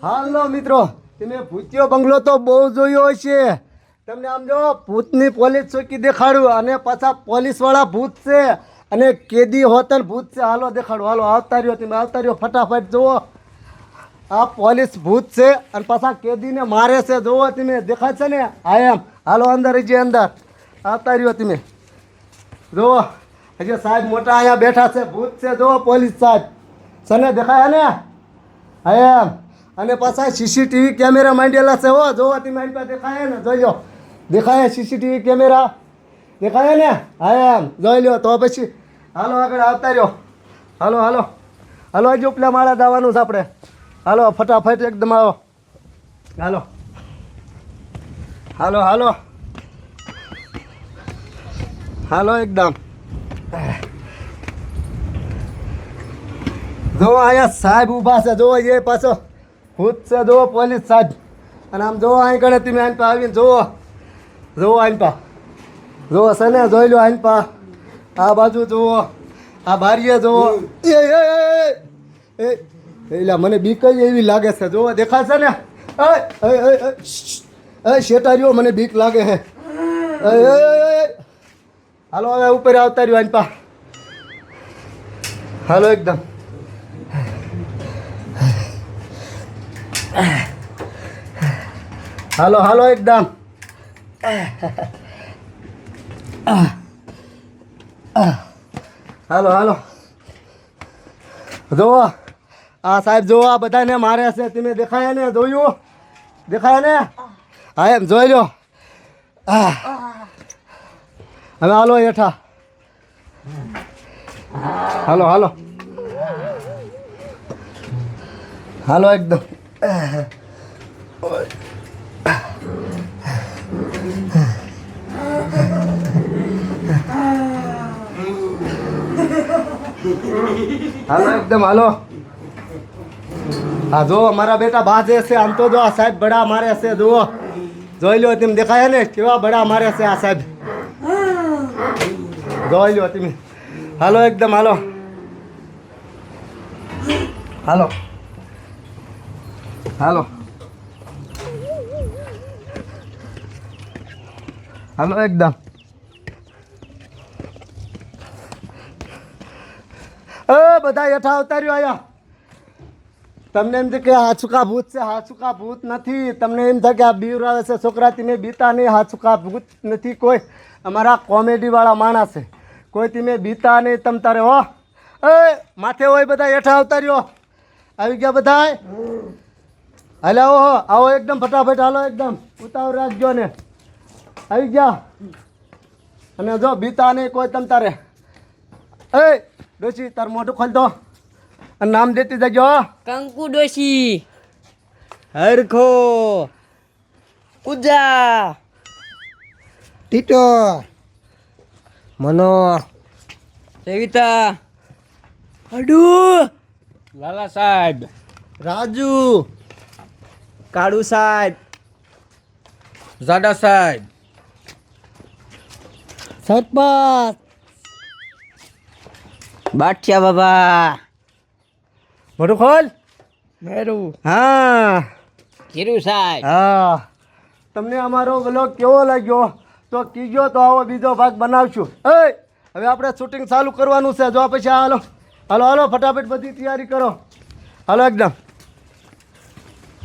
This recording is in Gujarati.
હાલો મિત્રો, તમે ભૂતિયો બંગલો તો બહુ જોયો હશે. તમને આમ જો ભૂતની પોલીસ ચોકી દેખાડું અને પાછા પોલીસવાળા ભૂત છે અને કેદી હોતન ભૂત છે. હાલો દેખાડું, હાલો આવતા રહ્યો, તમે આવતા રહ્યો ફટાફટ. જુઓ આ પોલીસ ભૂત છે અને પાછા કેદીને મારે છે. જુઓ તમે દેખાય છે ને? હા એમ. હાલો અંદર હજી અંદર આવતા રહ્યો તમે. જુઓ હજી સાહેબ મોટા અહીંયા બેઠા છે, ભૂત છે. જુઓ પોલીસ સાહેબ સને દેખાય ને? હા એમ. અને પાછા સીસીટીવી કેમેરા માંડેલા છે. હો જોવો તમે મારી પાસે દેખાય ને? જોઈ લો, દેખાય સીસીટીવી કેમેરા દેખાય ને? હા એમ જોઈ લો. તો પછી હાલો આગળ આવતા રહ્યો. હાલો હાલો હાલો, હજી ઉપલા માળા જવાનું છે આપણે. હાલો ફટાફટ એકદમ આવો. હાલો હાલો હાલો હાલો એકદમ. જો અહીંયા સાહેબ ઊભા છે. જોવો એ પાછો ભૂત છે. જુઓ પોલીસ સાહેબ. અને આમ જોવો અહીં કણે તમે આઈન પા આવીને જુઓ. જુઓ આઈન પા જુઓ છે ને? જોઈ લો આઈન પા. આ બાજુ જુઓ, આ બારીએ જુઓ. એલા મને બીક જ એવી લાગે છે. જુઓ દેખાય છે ને? શેટારીઓ મને બીક લાગે છે. હાલો હવે ઉપર આવતા રહ્યો આઈન પા. હાલો એકદમ. હાલો હાલો એકદમ. હાલો હાલો. જુઓ આ સાહેબ જુઓ, આ બધાને મારે છે. તમે દેખાય ને? જોયું? દેખાય ને? હા એમ જોઈ લો. હવે હાલો હેઠા. હાલો હાલો હાલો એકદમ. હાલો એકદમ હાલો. હા જો મારા બેટા બાજે છે. આમ તો જો આ સાહેબ બડા મારે છે. જુઓ જોઈ લો તમે. દેખાય ને કેવા બડા મારે છે આ સાહેબ? જોઈ લો તમે. હાલો એકદમ હાલો હાલો હાલો હાલો એકદમ. બધા હેઠા અવતાર્યો આયા. તમને એમ છે કે હાચુકા ભૂત છે? હાચુકા ભૂત નથી. તમને એમ થાય કે આ બીવરાવે છે છોકરા, તમે બીતા નહીં. હાચુકા ભૂત નથી કોઈ. અમારા કોમેડીવાળા માણસ છે. કોઈ તમે બીતા નહીં તમ તારે. હો માથે હોય બધા હેઠા અવતાર્યો. આવી ગયા બધા? હાલે આવો આવો એકદમ ફટાફટ. હાલો એકદમ ઉતાવળ રાખજો ને. આવી ગયા. અને જો બીતા નહીં કોઈ તમ તારે. ડોશી તાર મોઢું ખોલ દો અને નામ દેતી જજો. કંકુ ડોશી, હરખો, પૂજા, ટીટો, મનો, સવિતા, અડુ, લાલા સાહેબ, રાજુ, કાળુ સાહેબ, જાડા સાહેબ, સરપંચ, બાઠિયા બાબા, મોઢું ખોલ. મેરું, હા ખીરુ સાહેબ. હા, તમને અમારો વ્લોગ કેવો લાગ્યો તો કીજો, તો આવો બીજો ભાગ બનાવશું. હવે આપણે શૂટિંગ ચાલુ કરવાનું છે. જો પછી હાલો હાલો હાલો ફટાફટ બધી તૈયારી કરો. હાલો એકદમ.